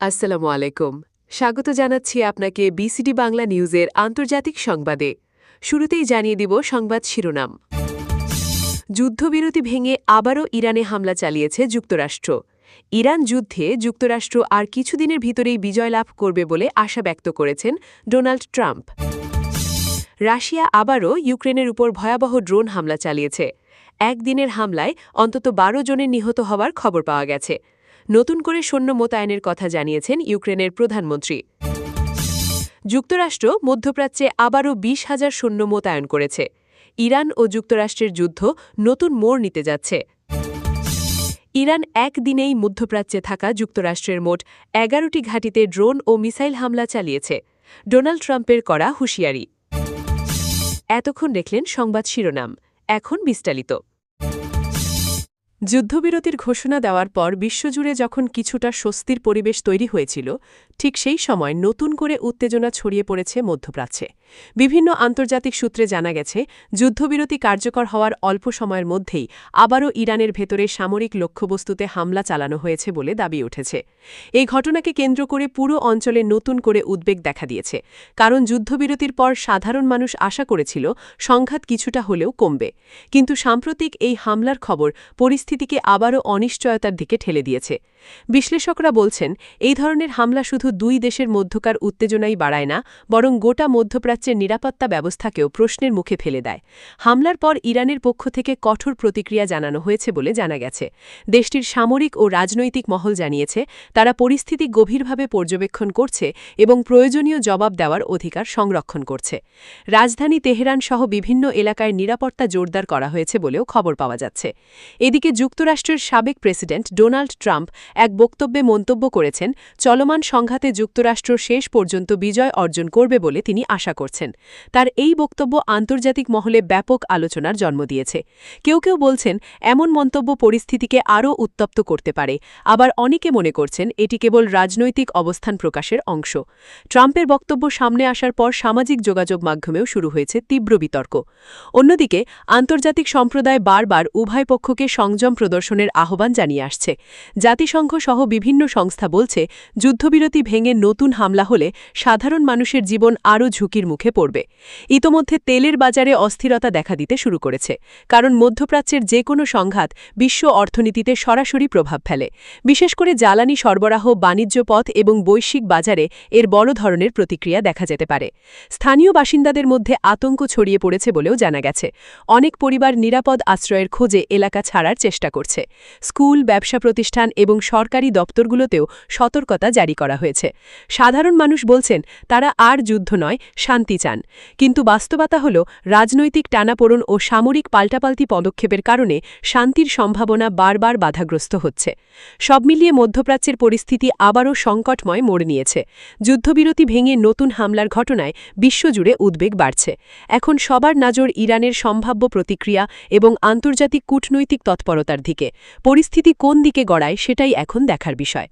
আসসালামু আলাইকুম। স্বাগত জানাচ্ছি আপনাকে বিসিডি বাংলা নিউজের আন্তর্জাতিক সংবাদে। শুরুতেই জানিয়ে দিব সংবাদ শিরোনাম। যুদ্ধবিরতি ভেঙে আবারও ইরানে হামলা চালিয়েছে যুক্তরাষ্ট্র। ইরান যুদ্ধে যুক্তরাষ্ট্র আর কিছুদিনের ভিতরেই বিজয় লাভ করবে বলে আশা ব্যক্ত করেছেন ডোনাল্ড ট্রাম্প। রাশিয়া আবারও ইউক্রেনের উপর ভয়াবহ ড্রোন হামলা চালিয়েছে। একদিনের হামলায় অন্তত ১২ জনের নিহত হওয়ার খবর পাওয়া গেছে। নতুন করে সৈন্য মোতায়েনের কথা জানিয়েছেন ইউক্রেনের প্রধানমন্ত্রী। যুক্তরাষ্ট্র মধ্যপ্রাচ্যে আবারও ২০,০০০ সৈন্য মোতায়েন করেছে। ইরান ও যুক্তরাষ্ট্রের যুদ্ধ নতুন মোড় নিতে যাচ্ছে। ইরান একদিনেই মধ্যপ্রাচ্যে থাকা যুক্তরাষ্ট্রের মোট ১১টি ঘাঁটিতে ড্রোন ও মিসাইল হামলা চালিয়েছে। ডোনাল্ড ট্রাম্পের করা হুঁশিয়ারি। এতক্ষণ দেখলেন সংবাদ শিরোনাম, এখন বিস্তারিত। যুদ্ধবিরতির ঘোষণা দেওয়ার পর বিশ্বজুড়ে যখন কিছুটা স্বস্তির পরিবেশ তৈরি হয়েছিল, ঠিক সেই সময় নতুন করে উত্তেজনা ছড়িয়ে পড়েছে মধ্যপ্রাচ্যে। বিভিন্ন আন্তর্জাতিক সূত্রে জানা গেছে, যুদ্ধবিরতি কার্যকর হওয়ার অল্প সময়ের মধ্যেই আবারও ইরানের ভেতরে সামরিক লক্ষ্যবস্তুতে হামলা চালানো হয়েছে বলে দাবি উঠেছে। এই ঘটনাকে কেন্দ্র করে পুরো অঞ্চলে নতুন করে উদ্বেগ দেখা দিয়েছে, কারণ যুদ্ধবিরতির পর সাধারণ মানুষ আশা করেছিল সংঘাত কিছুটা হলেও কমবে। কিন্তু সাম্প্রতিক এই হামলার খবর পরিস্থিতিকে আবারও অনিশ্চয়তার দিকে ঠেলে দিয়েছে। বিশ্লেষকরা বলছেন, এই ধরনের হামলা শুধু দুই দেশের মধ্যকার উত্তেজনাই বাড়ায় না, বরং গোটা মধ্যপ্রাচ্যের নিরাপত্তা ব্যবস্থাকেও প্রশ্নের মুখে ফেলে দেয়। হামলার পর ইরানের পক্ষ থেকে কঠোর প্রতিক্রিয়া জানানো হয়েছে বলে জানা গেছে। দেশটির সামরিক ও রাজনৈতিক মহল জানিয়েছে, তারা পরিস্থিতি গভীরভাবে পর্যবেক্ষণ করছে এবং প্রয়োজনীয় জবাব দেওয়ার অধিকার সংরক্ষণ করছে। রাজধানী তেহরান সহ বিভিন্ন এলাকায় নিরাপত্তা জোরদার করা হয়েছে বলেও খবর পাওয়া যাচ্ছে। এদিকে যুক্তরাষ্ট্রের সাবেক প্রেসিডেন্ট ডোনাল্ড ট্রাম্প এক বক্তব্যে মন্তব্য করেছেন, চলমান সংঘাতে যুক্তরাষ্ট্র শেষ পর্যন্ত বিজয় অর্জন করবে বলে তিনি আশা করছেন। তার এই বক্তব্য আন্তর্জাতিক মহলে ব্যাপক আলোচনার জন্ম দিয়েছে। কেউ কেউ বলছেন, এমন মন্তব্য পরিস্থিতিকে আরও উত্তপ্ত করতে পারে। আবার অনেকে মনে করছেন, এটি কেবল রাজনৈতিক অবস্থান প্রকাশের অংশ। ট্রাম্পের বক্তব্য সামনে আসার পর সামাজিক যোগাযোগ মাধ্যমেও শুরু হয়েছে তীব্র বিতর্ক। অন্যদিকে আন্তর্জাতিক সম্প্রদায় বারবার উভয় পক্ষকে সংযম প্রদর্শনের আহ্বান জানিয়ে আসছে। জাতিসংঘ সহ বিভিন্ন সংস্থা বলছে, যুদ্ধবিরতি ভেঙে নতুন হামলা হলে সাধারণ মানুষের জীবন আরও ঝুঁকির মুখে পড়বে। ইতোমধ্যে তেলের বাজারে অস্থিরতা দেখা দিতে শুরু করেছে, কারণ মধ্যপ্রাচ্যের যে কোনো সংঘাত বিশ্ব অর্থনীতিতে সরাসরি প্রভাব ফেলে। বিশেষ করে জ্বালানি সরবরাহ, বাণিজ্য পথ এবং বৈশ্বিক বাজারে এর বড় ধরনের প্রতিক্রিয়া দেখা যেতে পারে। স্থানীয় বাসিন্দাদের মধ্যে আতঙ্ক ছড়িয়ে পড়েছে বলেও জানা গেছে। অনেক পরিবার নিরাপদ আশ্রয়ের খোঁজে এলাকা ছাড়ার চেষ্টা করছে। স্কুল, ব্যবসা প্রতিষ্ঠান এবং সরকারি দপ্তরগুলোতেও সতর্কতা জারি করা হয়েছে। সাধারণ মানুষ বলছেন, তারা আর যুদ্ধ নয়, শান্তি চান। কিন্তু বাস্তবতা হল, রাজনৈতিক টানাপোড়েন ও সামরিক পাল্টাপাল্টি পদক্ষেপের কারণে শান্তির সম্ভাবনা বারবার বাধাগ্রস্ত হচ্ছে। সব মিলিয়ে মধ্যপ্রাচ্যের পরিস্থিতি আবারও সংকটময় মোড় নিয়েছে। যুদ্ধবিরতি ভেঙে নতুন হামলার ঘটনায় বিশ্বজুড়ে উদ্বেগ বাড়ছে। এখন সবার নজর ইরানের সম্ভাব্য প্রতিক্রিয়া এবং আন্তর্জাতিক কূটনৈতিক তৎপরতার দিকে। পরিস্থিতি কোন দিকে গড়ায় সেটাই এখন দেখার বিষয়।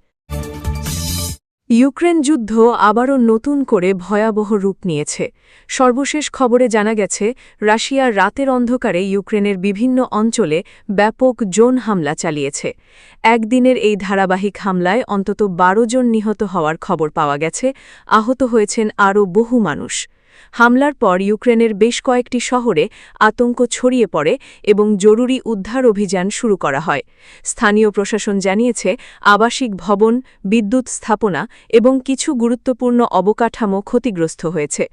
ইউক্রেন যুদ্ধ আবারও নতুন করে ভয়াবহ রূপ নিয়েছে। সর্বশেষ খবরে জানা গেছে, রাশিয়া রাতের অন্ধকারে ইউক্রেনের বিভিন্ন অঞ্চলে ব্যাপক ড্রোন হামলা চালিয়েছে। একদিনের এই ধারাবাহিক হামলায় অন্তত ১২ জন নিহত হওয়ার খবর পাওয়া গেছে। আহত হয়েছেন আরও বহু মানুষ। হামলার পর ইউক্রেনের বেশ কয়েকটি শহরে আতঙ্ক ছড়িয়ে পড়ে এবং জরুরি উদ্ধার অভিযান শুরু করা হয়। স্থানীয় প্রশাসন জানিয়েছে, আবাসিক ভবন, বিদ্যুৎ স্থাপনা এবং কিছু গুরুত্বপূর্ণ অবকাঠামো ক্ষতিগ্রস্ত হয়েছে।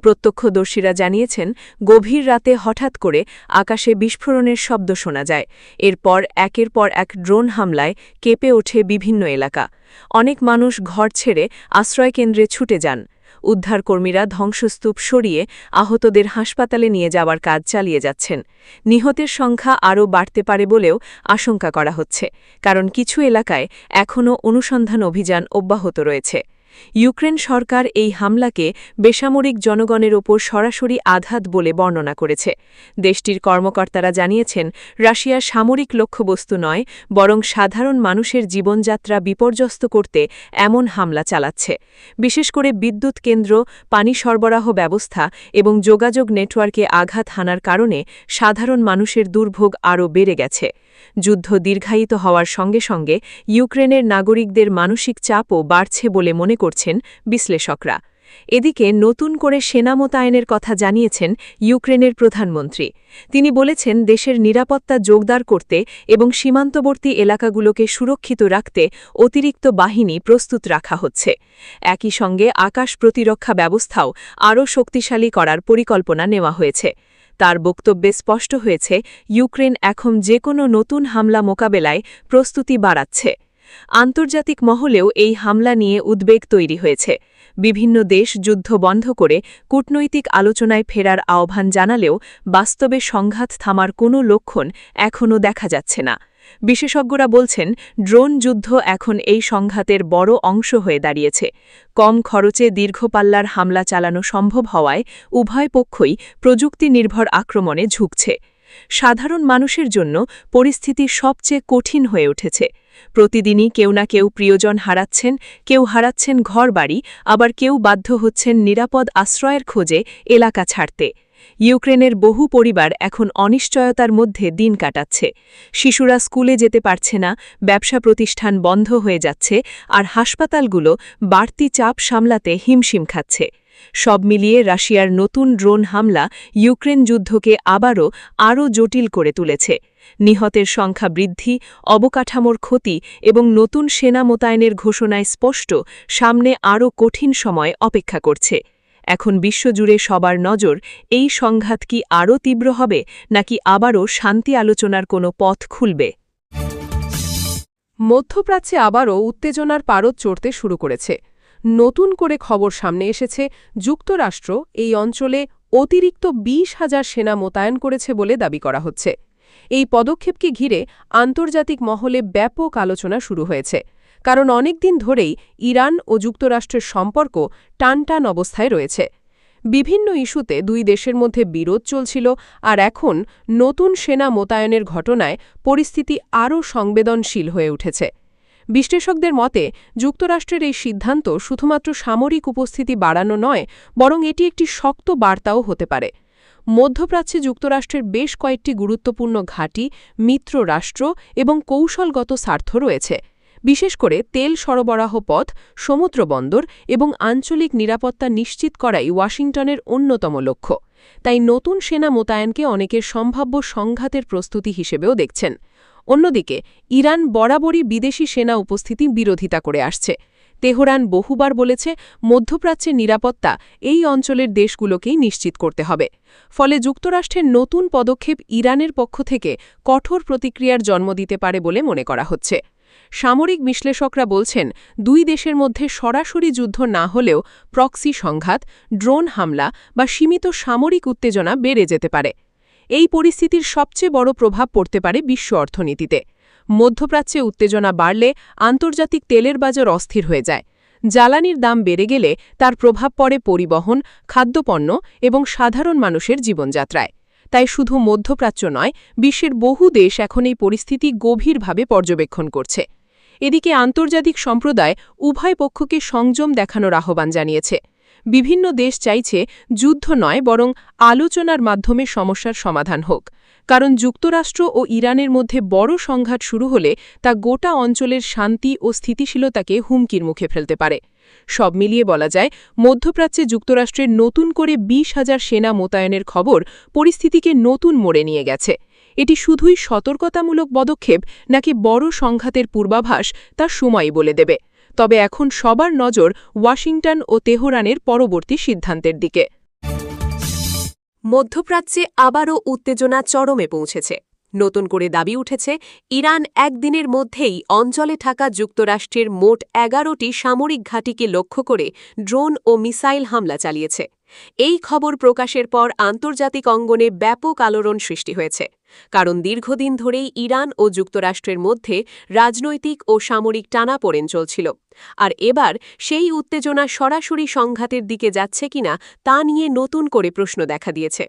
প্রত্যক্ষদর্শীরা জানিয়েছেন, গভীর রাতে হঠাৎ করে আকাশে বিস্ফোরণের শব্দ শোনা যায়। এরপর একের পর এক ড্রোন হামলায় কেঁপে ওঠে বিভিন্ন এলাকা। অনেক মানুষ ঘর ছেড়ে আশ্রয়কেন্দ্রে ছুটে যান। উদ্ধারকর্মীরা ধ্বংসস্তূপ সরিয়ে আহতদের হাসপাতালে নিয়ে যাওয়ার কাজ চালিয়ে যাচ্ছেন। নিহতের সংখ্যা আরও বাড়তে পারে বলেও আশঙ্কা করা হচ্ছে, কারণ কিছু এলাকায় এখনও অনুসন্ধান অভিযান অব্যাহত রয়েছে। ইউক্রেন সরকার এই হামলাকে বেসামরিক জনগণের ওপর সরাসরি আঘাত বলে বর্ণনা করেছে। দেশটির কর্মকর্তারা জানিয়েছেন, রাশিয়ার সামরিক লক্ষ্যবস্তু নয়, বরং সাধারণ মানুষের জীবনযাত্রা বিপর্যস্ত করতে এমন হামলা চালাচ্ছে। বিশেষ করে বিদ্যুৎ কেন্দ্র, পানি সরবরাহ ব্যবস্থা এবং যোগাযোগ নেটওয়ার্কে আঘাত হানার কারণে সাধারণ মানুষের দুর্ভোগ আরও বেড়ে গেছে। যুদ্ধ দীর্ঘায়িত হওয়ার সঙ্গে সঙ্গে ইউক্রেনের নাগরিকদের মানসিক চাপও বাড়ছে বলে মনে করছেন বিশ্লেষকরা। এদিকে নতুন করে সেনা মোতায়েনের কথা জানিয়েছেন ইউক্রেনের প্রধানমন্ত্রী। তিনি বলেছেন, দেশের নিরাপত্তা জোরদার করতে এবং সীমান্তবর্তী এলাকাগুলোকে সুরক্ষিত রাখতে অতিরিক্ত বাহিনী প্রস্তুত রাখা হচ্ছে। একই সঙ্গে আকাশ প্রতিরক্ষা ব্যবস্থাও আরও শক্তিশালী করার পরিকল্পনা নেওয়া হয়েছে। তার বক্তব্যে স্পষ্ট হয়েছে, ইউক্রেন এখন যেকোনো নতুন হামলা মোকাবেলায় প্রস্তুতি বাড়াচ্ছে। আন্তর্জাতিক মহলেও এই হামলা নিয়ে উদ্বেগ তৈরি হয়েছে। বিভিন্ন দেশ যুদ্ধ বন্ধ করে কূটনৈতিক আলোচনায় ফেরার আহ্বান জানালেও বাস্তবে সংঘাত থামার কোনো লক্ষণ এখনও দেখা যাচ্ছে না। বিশেষজ্ঞরা বলছেন, ড্রোন যুদ্ধ এখন এই সংঘাতের বড় অংশ হয়ে দাঁড়িয়েছে। কম খরচে দীর্ঘপাল্লার হামলা চালানো সম্ভব হওয়ায় উভয় পক্ষই প্রযুক্তি নির্ভর আক্রমণে ঝুঁকছে। সাধারণ মানুষের জন্য পরিস্থিতি সবচেয়ে কঠিন হয়ে উঠেছে। প্রতিদিনই কেউ না কেউ প্রিয়জন হারাচ্ছেন, কেউ হারাচ্ছেন ঘরবাড়ি, আবার কেউ বাধ্য হচ্ছেন নিরাপদ আশ্রয়ের খোঁজে এলাকা ছাড়তে। ইউক্রেনের বহু পরিবার এখন অনিশ্চয়তার মধ্যে দিন কাটাচ্ছে। শিশুরা স্কুলে যেতে পারছে না, ব্যবসা প্রতিষ্ঠান বন্ধ হয়ে যাচ্ছে, আর হাসপাতালগুলো বাড়তি চাপ সামলাতে হিমশিম খাচ্ছে। সব মিলিয়ে রাশিয়ার নতুন ড্রোন হামলা ইউক্রেন যুদ্ধকে আরও জটিল করে তুলেছে। নিহতের সংখ্যা বৃদ্ধি, অবকাঠামোর ক্ষতি এবং নতুন সেনা মোতায়েনের ঘোষণায় স্পষ্ট, সামনে আরও কঠিন সময় অপেক্ষা করছে। এখন বিশ্বজুড়ে সবার নজর, এই সংঘাত কি আরও তীব্র হবে, নাকি আবারও শান্তি আলোচনার কোনো পথ খুলবে? মধ্যপ্রাচ্যে আবারও উত্তেজনার পারদ চড়তে শুরু করেছে। নতুন করে খবর সামনে এসেছে, যুক্তরাষ্ট্র এই অঞ্চলে অতিরিক্ত ২০,০০০ সেনা মোতায়েন করেছে বলে দাবি করা হচ্ছে। এই পদক্ষেপকে ঘিরে আন্তর্জাতিক মহলে ব্যাপক আলোচনা শুরু হয়েছে, কারণ অনেকদিন ধরেই ইরান ও যুক্তরাষ্ট্রের সম্পর্ক টানটান অবস্থায় রয়েছে। বিভিন্ন ইস্যুতে দুই দেশের মধ্যে বিরোধ চলছিল, আর এখন নতুন সেনা মোতায়েনের ঘটনায় পরিস্থিতি আরও সংবেদনশীল হয়ে উঠেছে। বিশ্লেষকদের মতে, যুক্তরাষ্ট্রের এই সিদ্ধান্ত শুধুমাত্র সামরিক উপস্থিতি বাড়ানো নয়, বরং এটি একটি শক্ত বার্তাও হতে পারে। মধ্যপ্রাচ্যে যুক্তরাষ্ট্রের বেশ কয়েকটি গুরুত্বপূর্ণ ঘাঁটি, মিত্র রাষ্ট্র এবং কৌশলগত স্বার্থ রয়েছে। বিশেষ করে তেল সরবরাহ পথ, সমুদ্র বন্দর এবং আঞ্চলিক নিরাপত্তা নিশ্চিত করাই ওয়াশিংটনের অন্যতম লক্ষ্য। তাই নতুন সেনা মোতায়েনকে অনেকের সম্ভাব্য সংঘাতের প্রস্তুতি হিসেবেও দেখছেন। অন্যদিকে ইরান বরাবরই বিদেশি সেনা উপস্থিতি বিরোধিতা করে আসছে। তেহরান বহুবার বলেছে, মধ্যপ্রাচ্যের নিরাপত্তা এই অঞ্চলের দেশগুলোকেই নিশ্চিত করতে হবে। ফলে যুক্তরাষ্ট্রের নতুন পদক্ষেপ ইরানের পক্ষ থেকে কঠোর প্রতিক্রিয়ার জন্ম দিতে পারে বলে মনে করা হচ্ছে। সামরিক বিশ্লেষকরা বলছেন, দুই দেশের মধ্যে সরাসরি যুদ্ধ না হলেও প্রক্সি সংঘাত, ড্রোন হামলা বা সীমিত সামরিক উত্তেজনা বেড়ে যেতে পারে। এই পরিস্থিতির সবচেয়ে বড় প্রভাব পড়তে পারে বিশ্ব অর্থনীতিতে। মধ্যপ্রাচ্যে উত্তেজনা বাড়লে আন্তর্জাতিক তেলের বাজার অস্থির হয়ে যায়। জ্বালানির দাম বেড়ে গেলে তার প্রভাব পড়ে পরিবহন, খাদ্যপণ্য এবং সাধারণ মানুষের জীবনযাত্রায়। তাই শুধু মধ্যপ্রাচ্য নয়, বিশ্বের বহু দেশ এখন এই পরিস্থিতি গভীরভাবে পর্যবেক্ষণ করছে। এদিকে আন্তর্জাতিক সম্প্রদায় উভয় পক্ষকে সংযম দেখানোর আহ্বান জানিয়েছে। বিভিন্ন দেশ চাইছে যুদ্ধ নয়, বরং আলোচনার মাধ্যমে সমস্যার সমাধান হোক। কারণ যুক্তরাষ্ট্র ও ইরানের মধ্যে বড় সংঘাত শুরু হলে তা গোটা অঞ্চলের শান্তি ও স্থিতিশীলতাকে হুমকির মুখে ফেলতে পারে। সব মিলিয়ে বলা যায়, মধ্যপ্রাচ্যে যুক্তরাষ্ট্রের নতুন করে ২০,০০০ সেনা মোতায়েনের খবর পরিস্থিতিকে নতুন মোড়ে নিয়ে গেছে। এটি শুধুই সতর্কতামূলক পদক্ষেপ নাকি বড় সংঘাতের পূর্বাভাস, তা সময়ই বলে দেবে। তবে এখন সবার নজর ওয়াশিংটন ও তেহরানের পরবর্তী সিদ্ধান্তের দিকে। মধ্যপ্রাচ্যে আবারও উত্তেজনা চরমে পৌঁছেছে। নতুন করে দাবি উঠেছে, ইরান একদিনের মধ্যেই অঞ্চলে থাকা যুক্তরাষ্ট্রের মোট ১১টি সামরিক ঘাঁটিকে লক্ষ্য করে ড্রোন ও মিসাইল হামলা চালিয়েছে। এই খবর প্রকাশের পর আন্তর্জাতিক অঙ্গনে ব্যাপক আলোড়ন সৃষ্টি হয়েছে। কারণ দীর্ঘদিন ধরেই ইরান ও যুক্তরাষ্ট্রের মধ্যে রাজনৈতিক ও সামরিক টানাপোড়েন চলছিল। আর এবার সেই উত্তেজনা সরাসরি সংঘাতের দিকে যাচ্ছে কিনা তা নিয়ে নতুন করে প্রশ্ন দেখা দিয়েছে।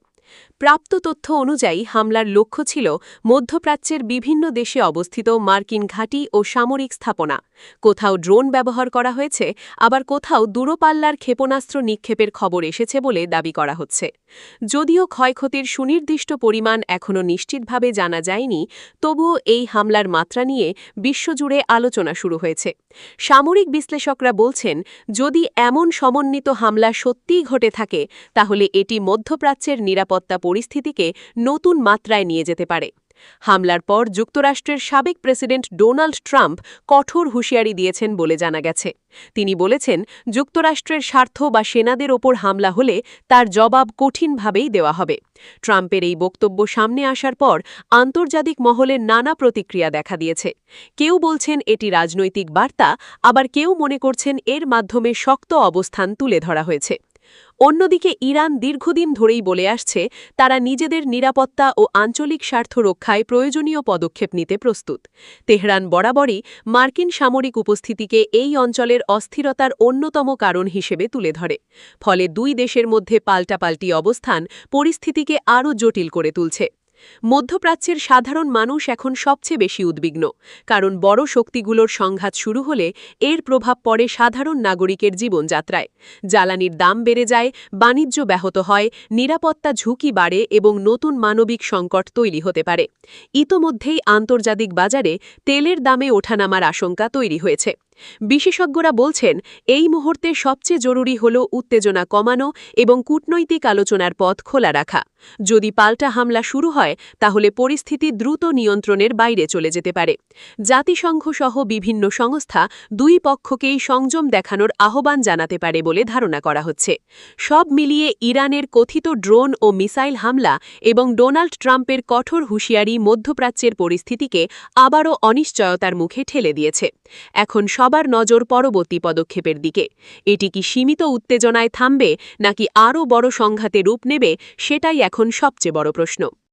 প্রাপ্ত তথ্য অনুযায়ী হামলার লক্ষ্য ছিল মধ্যপ্রাচ্যের বিভিন্ন দেশে অবস্থিত মার্কিন ঘাঁটি ও সামরিক স্থাপনা। কোথাও ড্রোন ব্যবহার করা হয়েছে, আবার কোথাও দূরপাল্লার ক্ষেপণাস্ত্র নিক্ষেপের খবর এসেছে বলে দাবি করা হচ্ছে। যদিও ক্ষয়ক্ষতির সুনির্দিষ্ট পরিমাণ এখনও নিশ্চিতভাবে জানা যায়নি, তবুও এই হামলার মাত্রা নিয়ে বিশ্বজুড়ে আলোচনা শুরু হয়েছে। সামরিক বিশ্লেষকরা বলছেন, যদি এমন সমন্বিত হামলা সত্যিই ঘটে থাকে, তাহলে এটি মধ্যপ্রাচ্যের নিরাপত্তা পরিস্থিতিকে নতুন মাত্রায় নিয়ে যেতে পারে। হামলার পর যুক্তরাষ্ট্রের সাবেক প্রেসিডেন্ট ডোনাল্ড ট্রাম্প কঠোর হুঁশিয়ারি দিয়েছেন বলে জানা গেছে। তিনি বলেছেন, যুক্তরাষ্ট্রের স্বার্থ বা সেনাদের ওপর হামলা হলে তার জবাব কঠিনভাবেই দেওয়া হবে। ট্রাম্পের এই বক্তব্য সামনে আসার পর আন্তর্জাতিক মহলে নানা প্রতিক্রিয়া দেখা দিয়েছে। কেউ বলছেন এটি রাজনৈতিক বার্তা, আবার কেউ মনে করছেন এর মাধ্যমে শক্ত অবস্থান তুলে ধরা হয়েছে। অন্যদিকে ইরান দীর্ঘদিন ধরেই বলে আসছে, তারা নিজেদের নিরাপত্তা ও আঞ্চলিক স্বার্থ রক্ষায় প্রয়োজনীয় পদক্ষেপ নিতে প্রস্তুত। তেহরান বরাবরই মার্কিন সামরিক উপস্থিতিকে এই অঞ্চলের অস্থিরতার অন্যতম কারণ হিসেবে তুলে ধরে। ফলে দুই দেশের মধ্যে পাল্টাপাল্টি অবস্থান পরিস্থিতিকে আরও জটিল করে তুলছে। মধ্যপ্রাচ্যের সাধারণ মানুষ এখন সবচেয়ে বেশি উদ্বিগ্ন, কারণ বড় শক্তিগুলোর সংঘাত শুরু হলে এর প্রভাব পড়ে সাধারণ নাগরিকের জীবনযাত্রায়। জ্বালানির দাম বেড়ে যায়, বাণিজ্য ব্যাহত হয়, নিরাপত্তা ঝুঁকি বাড়ে এবং নতুন মানবিক সংকট তৈরি হতে পারে। ইতোমধ্যেই আন্তর্জাতিক বাজারে তেলের দামে ওঠানামার আশঙ্কা তৈরি হয়েছে। বিশেষজ্ঞরা বলছেন, এই মুহূর্তে সবচেয়ে জরুরি হল উত্তেজনা কমানো এবং কূটনৈতিক আলোচনার পথ খোলা রাখা। যদি পাল্টা হামলা শুরু হয়, তাহলে পরিস্থিতি দ্রুত নিয়ন্ত্রণের বাইরে চলে যেতে পারে। জাতিসংঘ সহ বিভিন্ন সংস্থা দুই পক্ষকেই সংযম দেখানোর আহ্বান জানাতে পারে বলে ধারণা করা হচ্ছে। সব মিলিয়ে ইরানের কথিত ড্রোন ও মিসাইল হামলা এবং ডোনাল্ড ট্রাম্পের কঠোর হুঁশিয়ারি মধ্যপ্রাচ্যের পরিস্থিতিকে আবারও অনিশ্চয়তার মুখে ঠেলে দিয়েছে। এখন সবার নজর পরবর্তী পদক্ষেপের দিকে। এটি কি সীমিত উত্তেজনায় থামবে, নাকি আরও বড় সংঘাতে রূপ নেবে, সেটাই এখন সবচেয়ে বড় প্রশ্ন।